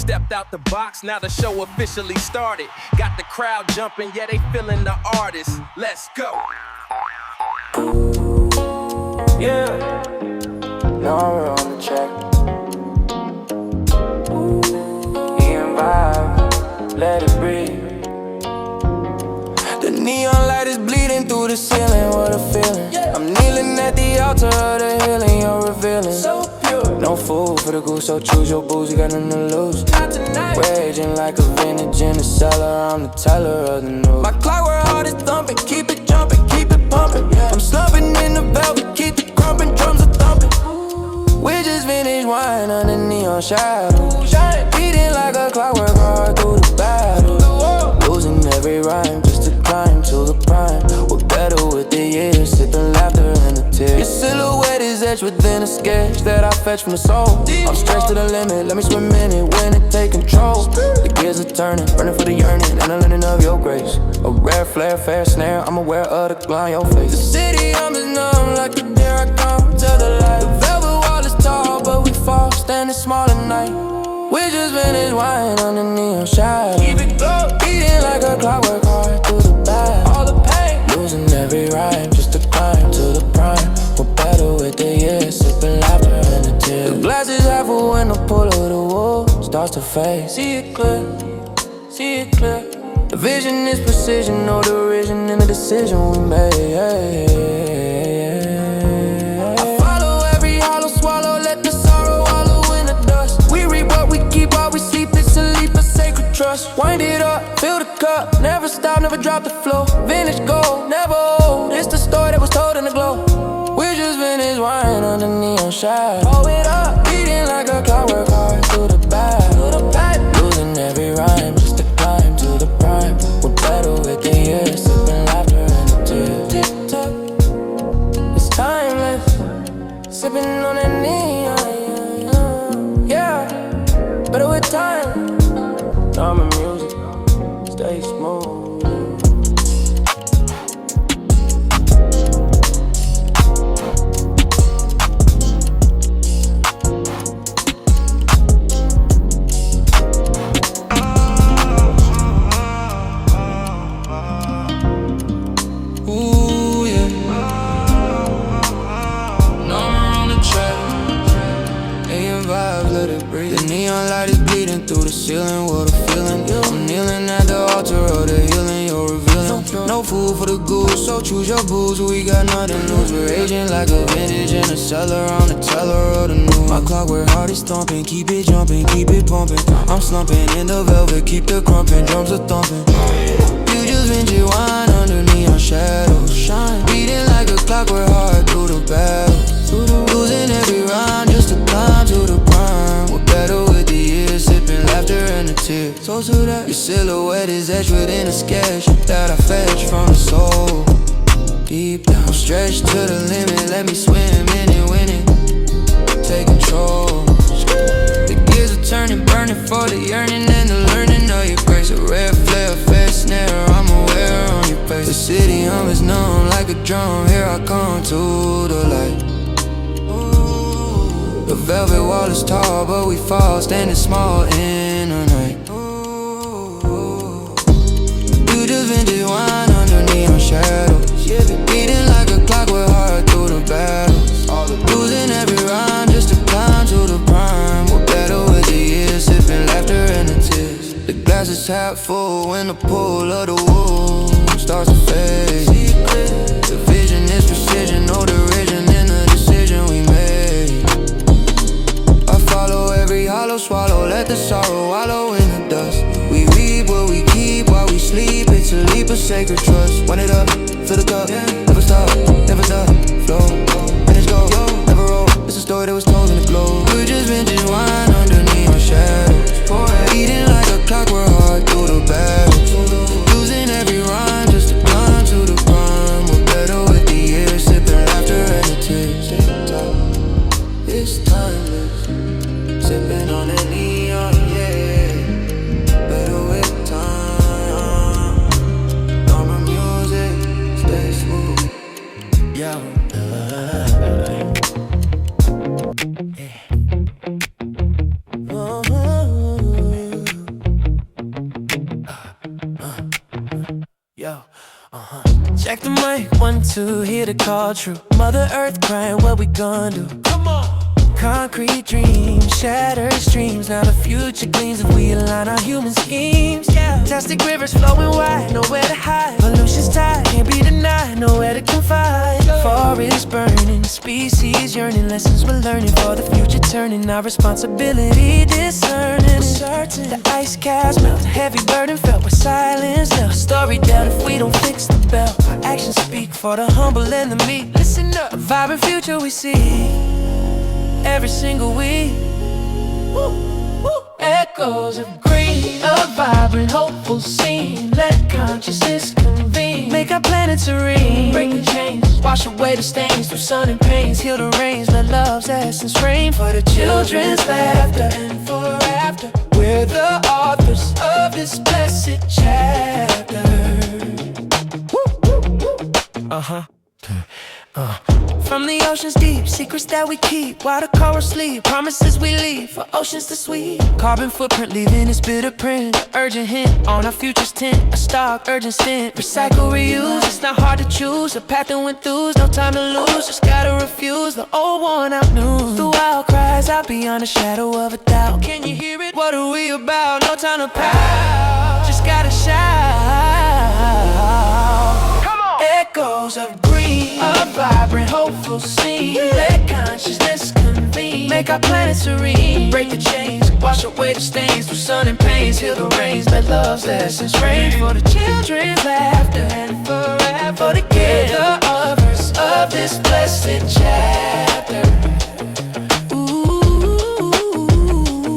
stepped out the box, now the show officially started. Got the crowd jumping, yeah, they feeling the artist. Let's go. Yeah, now we're on the track. Ian vibe, let it breathe. The neon light is bleeding through the ceiling, what a feeling. I'm kneeling at the altar of the healing, you're revealing. So pure. No food for the goose, so choose your booze, you got nothing to lose. Not tonight. Raging like a vintage in the cellar, I'm the teller of the news. My clockwork heart is thumping, keep it jumping, keep it pumping. I'm slumping in the velvet, keep the crumping, drums are thumping. We just finished wine under neon shadows, beating like a clockwork heart through the battle. Losing every rhyme just to climb to the prime. We're better with the years, sipping laughter and the tears. Your silhouette is etched within a sketch that I fetch from the soul. I'm stretched to the limit, let me swim in it when it take control. The gears are turning, burning for the yearning and the lending of your grace. A rare flare, fair snare, I'm aware of the glow on your face. The city I'm is numb like the dare I come to the light. The velvet wall is tall, but we fall, standing small at night. We just finished wine on the neon shadow. Keep it glow, beating like a clockwork heart through the back. All the pain, losing every rhyme just to climb to the prime. We're better with the years, sipping laughter and the tears. The glass is half full when the pull of the wool starts to fade. See it clear, see it clear. The vision is precision, no derision in the decision we made. I follow every hollow swallow, let the sorrow wallow in the dust. We reap what we keep while we sleep, it's a leap of sacred trust. Wind it up, fill the cup, never stop, never drop the flow. Vintage gold, never old, it's the story that was told in the glow. We're just vintage wine under neon shadow. Hold it up, beating like a clockwork heart through the back. Losing every rhyme just to climb to the prime. We're better with the years, sipping laughter and the tears. Tick tock, it's timeless, sipping on that neon. Yeah, better with time. I'm in music, stay smooth. Through the ceiling, what a feeling. I'm kneeling at the altar of the healing, you're revealing. No food for the goose, so choose your booze. We got nothing to lose. We're aging like a vintage in the cellar, I'm the teller of the news. My clockwork heart is thumping, keep it jumping, keep it pumping. I'm slumping in the velvet, keep the crumping, drums are thumping. You just vintage wine under neon shadows, shine, beating like a clockwork heart through the battle. Losing every round just to climb to the prime. We're better with the years, sipping laughter and the tears. So to that, your silhouette is etched within a sketch that I fetch from the soul. Deep down, stretched to the limit, let me swim in it, win it, take control. The gears are turning, burning for the yearning and the learning of your grace. A rare flare, fair snare, I'm aware on your face. The city hum is numb like a drum, here I come to the light. The velvet wall is tall, but we fall, standing small in the night. You just vintage wine under neon shadows, beating like a clockwork heart through the battles. Losing every rhyme just to climb to the prime. We're better with the years, sipping laughter and the tears. The glass is half full when the pull of the wool starts to fade. The vision is precision, no derision in the decision we made. Follow every hollow swallow, let the sorrow wallow in the dust. We reap what we keep while we sleep, it's a leap of sacred trust. Wind it up, fill the cup, never stop, never stop, flow, finish go, never roll, it's a story that was told in the globe. We're just vintage wine under neon shadows, eating like a clockwork heart through the battles. Losing every rhyme just to climb to the prime. We're better with the years, sipping laughter and the tears. It's timeless, sipping on that neon, yeah. Better with time. Normal music, stay smooth. Yo. Check the mic, 1, 2, hear the call true. Mother Earth crying, what we gonna do? Come on. Concrete dreams, shattered streams. Now the future gleams if we align our human schemes. Yeah. Fantastic rivers flowing wide, nowhere to hide. Pollution's tide, can't be denied, nowhere to confide. Forests burning, species yearning. Lessons we're learning for the future turning. Our responsibility discerning. Certain the ice caps melt, a heavy burden felt with silence. Now story dealt if we don't fix the bell. Our actions speak for the humble and the meek. Listen up, a vibrant future we see every single week. Woo, woo. Echoes of green, a vibrant, hopeful scene. Let consciousness convene, make our planet serene. Break the chains, wash away the stains through sun and pains. Heal the rains, let love's essence reign. For the children's laughter and for after, we're the authors of this blessed chapter. From the oceans deep, secrets that we keep, while the coral sleep, promises we leave for oceans to sweep. Carbon footprint leaving its bitter print, urgent hint on our future's tint. A stark urgent stint, recycle, reuse. It's not hard to choose a path that went through. No time to lose, just gotta refuse the old worn out news. Through outcries out beyond a shadow of a doubt. Can you hear it? What are we about? No time to pout, just gotta shout. Come on. Echoes of green, a vibrant, hopeful scene. Let consciousness convene, make our planet serene. Break the chains, wash away the stains through sun and pains. Heal the rains, let love's essence reign. For the children's laughter and forever, for the kids, the authors of this blessed chapter.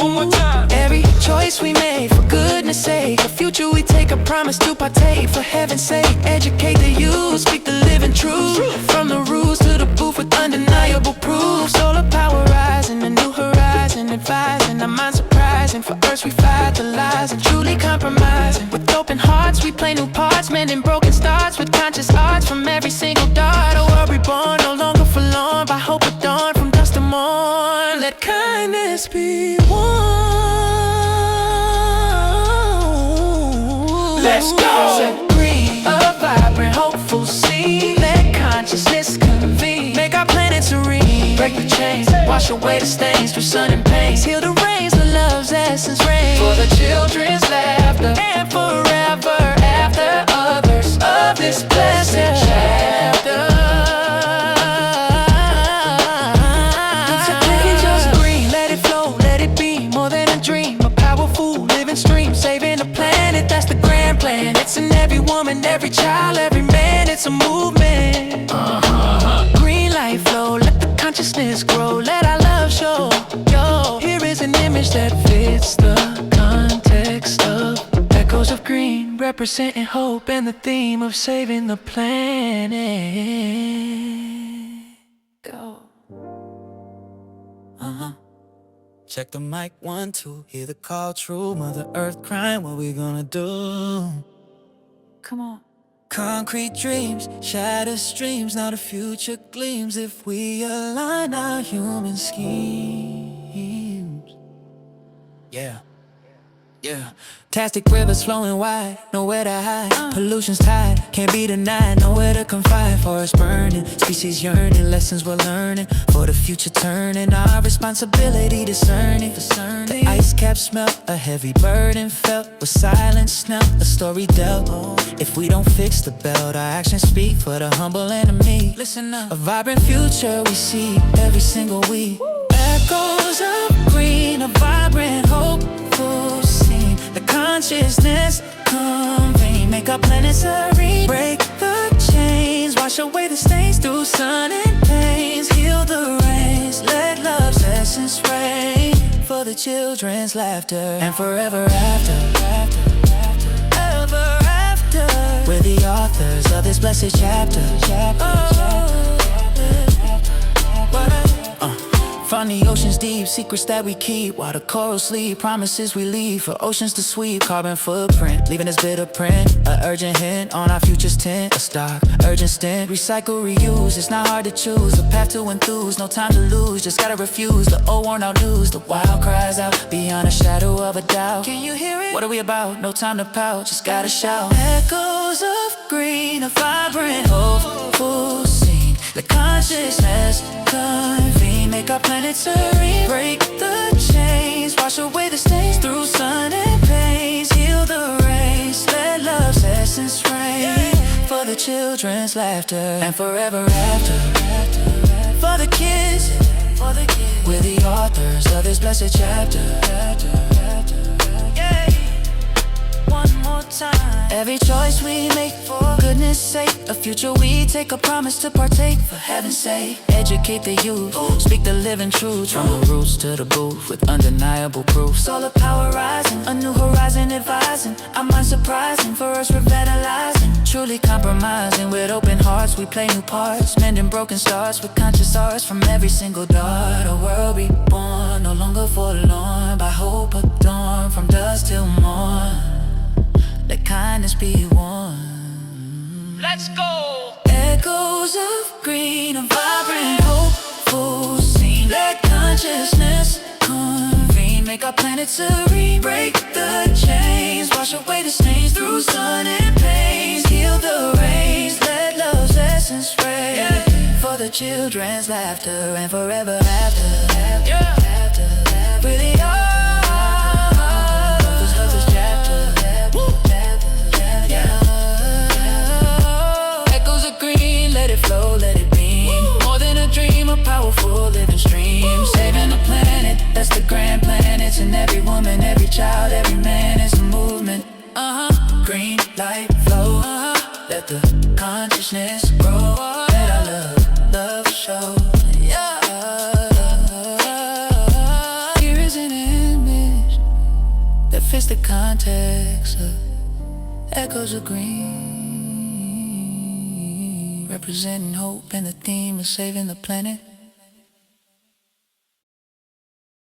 One more time. Every choice we made, for goodness sake, a future we take, a promise to partake. For heaven's sake, educate the youth, speak the living truth. From the rules to the booth with undeniable proof. Solar power rising, a new horizon, advising our minds surprising. For Earth we fight the lies and truly compromising. With open hearts we play new parts, mending broken starts with conscious arts. From every single dart, a world reborn, no longer forlorn by hope at dawn. From dusk to morn, let kindness be one. Let's go. Set green, a vibrant, hopeful scene. Let consciousness convene, make our planet serene. Break the chains, wash away the stains through sun and pains. Heal the rains, let love's essence reign. For the children's laughter and forever after, others of this blessed chapter. So take it just green, let it flow, let it be more than a dream. A powerful living stream, saving the planet, that's the grand plan. It's in every woman, every child, every man, it's a movement. Green light flow, let the consciousness grow, let our love show. Yo, here is an image that fits the context of echoes of green, representing hope and the theme of saving the planet. Go. Check the mic, 1, 2, hear the call true. Mother Earth crying, what we gonna do? Come on. Concrete dreams, shattered streams. Now the future gleams if we align our human schemes. Yeah. Fantastic rivers flowing wide, nowhere to hide. Pollution's tide, can't be denied, nowhere to confide. Forests burning, species yearning. Lessons we're learning for the future turning. Our responsibility discerning. The ice caps melt, a heavy burden felt with silence now. A story dealt. If we don't fix the belt, our actions speak for the humble and the meek. Listen up, a vibrant future we see every single week. Echoes of green, a vibrant, hopeful scene. The consciousness convene, make our planet serene. Break the chains, wash away the stains through sun and pains. Heal the rains, let love's essence reign. For the children's laughter and forever after, ever after, we're the authors of this blessed chapter. From the oceans deep, secrets that we keep, while the corals sleep, promises we leave for oceans to sweep. Carbon footprint, leaving this bitter print, a urgent hint on our future's tint. A stock, urgent stint, recycle, reuse, it's not hard to choose. A path to enthuse, no time to lose, just gotta refuse the old worn out news. The wild cries out, beyond a shadow of a doubt. Can you hear it? What are we about? No time to pout, just gotta shout. Echoes of green, a vibrant, hopeful scene. The consciousness convene, make our planet serene. Break the chains, wash away the stains. Through sun and pains, heal the rains. Let love's essence reign. For the children's laughter and forever after. For the kids, we're the authors of this blessed chapter. One more time. Every choice we make, for goodness sake, a future we take, a promise to partake, for heaven's sake. Educate the youth, speak the living truth, from the roots to the booth, with undeniable proof. Solar power rising, a new horizon advising, our minds surprising, for us revitalizing. Truly compromising, with open hearts we play new parts, mending broken stars with conscious arts from every single dart. A world reborn, no longer forlorn, by hope adorned, from dusk till morn. Let kindness be one. Let's go! Echoes of green, a vibrant, hopeful scene. Let consciousness convene, make our planet serene. Break the chains, wash away the stains. Through sun and pains, heal the rains. Let love's essence reign. For the children's laughter and forever after. After, we're the authors of this chapter. Echoes of green, let it flow, let it beam. More than a dream, a powerful living stream. Saving the planet, that's the grand plan. It's in every woman, every child, every man. It's a movement. Green light flow. Let the consciousness grow. Let our love show. Here is an image that fits the context of echoes of green, representing hope and the theme of saving the planet.